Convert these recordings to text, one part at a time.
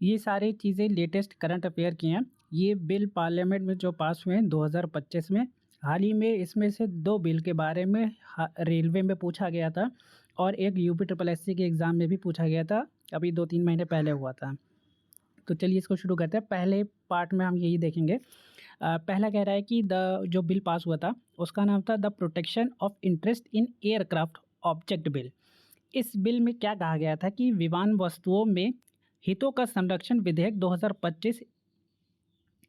ये सारी चीज़ें लेटेस्ट करंट अफेयर की हैं। ये बिल पार्लियामेंट में जो पास हुए हैं 2025 में। हाल ही में इसमें से 2 बिल के बारे में रेलवे में पूछा गया था और एक यूपी ट्रिपल एससी के एग्ज़ाम में भी पूछा गया था, अभी 2-3 महीने पहले हुआ था। तो चलिए इसको शुरू करते हैं। पहले पार्ट में हम यही देखेंगे। पहला कह रहा है कि जो बिल पास हुआ था उसका नाम था the protection of interest in aircraft object bill. इस बिल में क्या कहा गया था कि विमान वस्तुओं में हितों का संरक्षण विधेयक 2025,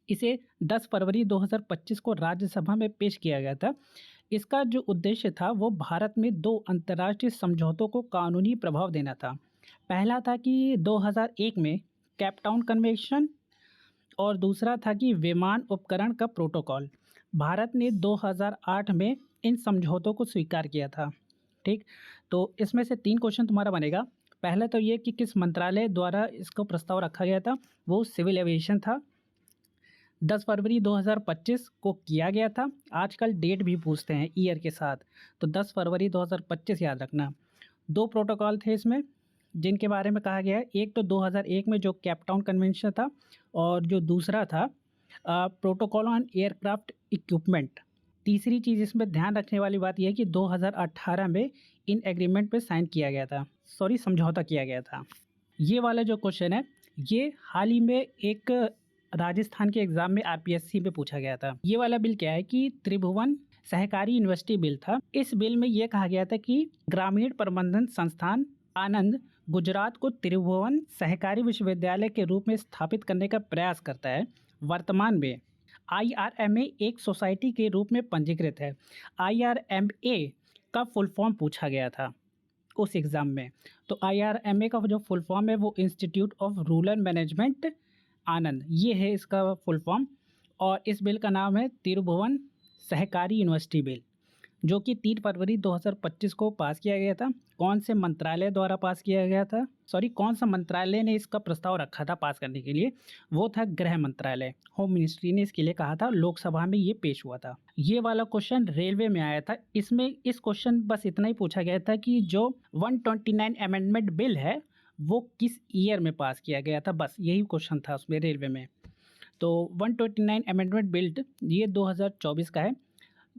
इसे 10 फरवरी 2025 को राज्यसभा में पेश किया गया था। इसका जो उद्देश्य था वो भारत में 2 अंतर्राष्ट्रीय समझौतों को कानूनी प्रभाव देना था। पहला था कि 2001 में केप टाउन कन्वेंशन और दूसरा था कि विमान उपकरण का प्रोटोकॉल। भारत ने 2008 में इन समझौतों को स्वीकार किया था। ठीक, तो इसमें से 3 क्वेश्चन तुम्हारा बनेगा। पहला तो ये कि किस मंत्रालय द्वारा इसको प्रस्ताव रखा गया था, वो सिविल एविएशन था। 10 फरवरी 2025 को किया गया था। आजकल डेट भी पूछते हैं ईयर के साथ, तो 10 फरवरी 2025 याद रखना। 2 प्रोटोकॉल थे इसमें जिनके बारे में कहा गया है। एक तो 2001 में जो केप टाउन कन्वेंशन था और जो दूसरा था प्रोटोकॉल ऑन एयरक्राफ्ट इक्विपमेंट। तीसरी चीज़ इसमें ध्यान रखने वाली बात यह है कि 2018 में इन एग्रीमेंट पे साइन किया गया था, समझौता किया गया था। ये वाला जो क्वेश्चन है ये हाल ही में एक राजस्थान के एग्जाम में आरपीएससी में पूछा गया था। ये वाला बिल क्या है कि त्रिभुवन सहकारी यूनिवर्सिटी बिल था। इस बिल में ये कहा गया था कि ग्रामीण प्रबंधन संस्थान आनंद गुजरात को त्रिभुवन सहकारी विश्वविद्यालय के रूप में स्थापित करने का प्रयास करता है। वर्तमान में IRMA एक सोसाइटी के रूप में पंजीकृत है। IRMA का फुल फॉर्म पूछा गया था उस एग्ज़ाम में। तो IRMA का जो फुल फॉर्म है वो इंस्टीट्यूट ऑफ रूरल मैनेजमेंट आनंद, ये है इसका फुल फॉर्म। और इस बिल का नाम है त्रिभुवन सहकारी यूनिवर्सिटी बिल, जो कि 3 फरवरी 2025 को पास किया गया था। कौन से मंत्रालय द्वारा पास किया गया था, कौन सा मंत्रालय ने इसका प्रस्ताव रखा था पास करने के लिए, वो था गृह मंत्रालय। होम मिनिस्ट्री ने इसके लिए कहा था। लोकसभा में ये पेश हुआ था। ये वाला क्वेश्चन रेलवे में आया था। इसमें इस क्वेश्चन बस इतना ही पूछा गया था कि जो 129 अमेंडमेंट बिल है वो किस ईयर में पास किया गया था, बस यही क्वेश्चन था उसमें रेलवे में। तो 129 अमेंडमेंट बिल ये 2024 का है।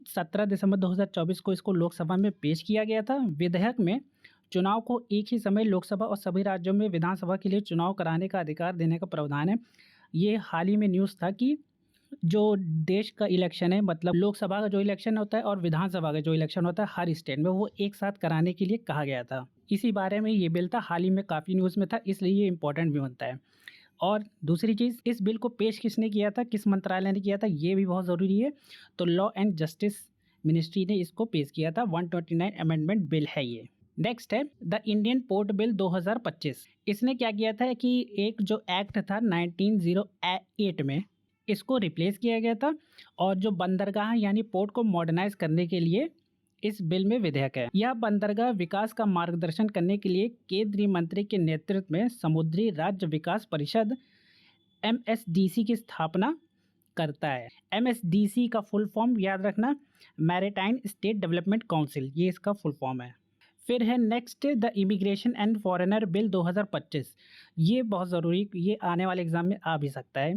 17 दिसंबर 2024 को इसको लोकसभा में पेश किया गया था। विधेयक में चुनाव को एक ही समय लोकसभा और सभी राज्यों में विधानसभा के लिए चुनाव कराने का अधिकार देने का प्रावधान है। ये हाल ही में न्यूज़ था कि जो देश का इलेक्शन है, मतलब लोकसभा का जो इलेक्शन होता है और विधानसभा का जो इलेक्शन होता है हर स्टेट में, वो एक साथ कराने के लिए कहा गया था। इसी बारे में ये बिल था, हाल ही में काफ़ी न्यूज़ में था, इसलिए ये इंपॉर्टेंट भी बनता है। और दूसरी चीज़, इस बिल को पेश किसने किया था, किस मंत्रालय ने किया था, ये भी बहुत ज़रूरी है। तो लॉ एंड जस्टिस मिनिस्ट्री ने इसको पेश किया था। 129 अमेंडमेंट बिल है ये। नेक्स्ट है द इंडियन पोर्ट बिल 2025। इसने क्या किया था कि एक जो एक्ट था 1908 में इसको रिप्लेस किया गया था और जो बंदरगाह यानी पोर्ट को मॉडर्नाइज करने के लिए इस बिल में विधेयक है। यह बंदरगाह विकास का मार्गदर्शन करने के लिए केंद्रीय मंत्री के नेतृत्व में समुद्री राज्य विकास परिषद MSDC की स्थापना करता है। MSDC का फुल फॉर्म याद रखना, मैरीटाइम स्टेट डेवलपमेंट काउंसिल, ये इसका फुल फॉर्म है। फिर है next the immigration and foreigner bill 2025। ये बहुत ज़रूरी, ये आने वाले एग्जाम में आ भी सकता है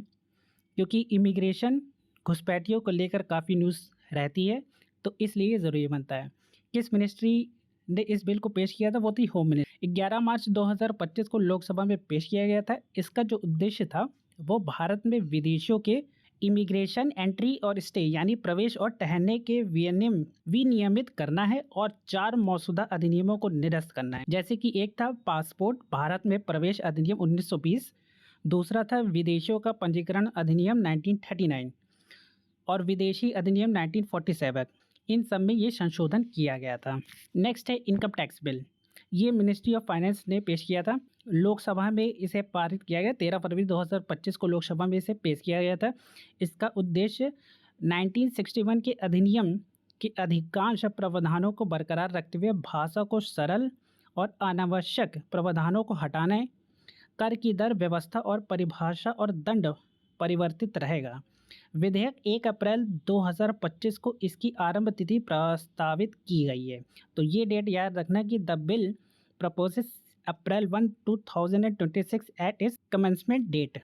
क्योंकि इमिग्रेशन घुसपैठियों को लेकर काफ़ी न्यूज़ रहती है, तो इसलिए ये ज़रूरी बनता है। किस मिनिस्ट्री ने इस बिल को पेश किया था, वो थी होम मिनिस्ट्री। 11 मार्च 2025 को लोकसभा में पेश किया गया था। इसका जो उद्देश्य था वो भारत में विदेशियों के इमिग्रेशन, एंट्री और स्टे यानी प्रवेश और ठहरने के विनियमित करना है और 4 मौजूदा अधिनियमों को निरस्त करना है। जैसे कि एक था पासपोर्ट भारत में प्रवेश अधिनियम 1920, दूसरा था विदेशियों का पंजीकरण अधिनियम 1939 और विदेशी अधिनियम 1947। इन सब में ये संशोधन किया गया था। नेक्स्ट है इनकम टैक्स बिल। ये मिनिस्ट्री ऑफ फाइनेंस ने पेश किया था। लोकसभा में इसे पारित किया गया। 13 फरवरी 2025 को लोकसभा में इसे पेश किया गया था। इसका उद्देश्य 1961 के अधिनियम के अधिकांश प्रावधानों को बरकरार रखते हुए भाषा को सरल और अनावश्यक प्रावधानों को हटाने, कर की दर व्यवस्था और परिभाषा और दंड परिवर्तित रहेगा। विधेयक 1 अप्रैल 2025 को इसकी आरंभ तिथि प्रस्तावित की गई है। तो ये डेट याद रखना कि the bill proposes April 1, 2026 at its commencement date.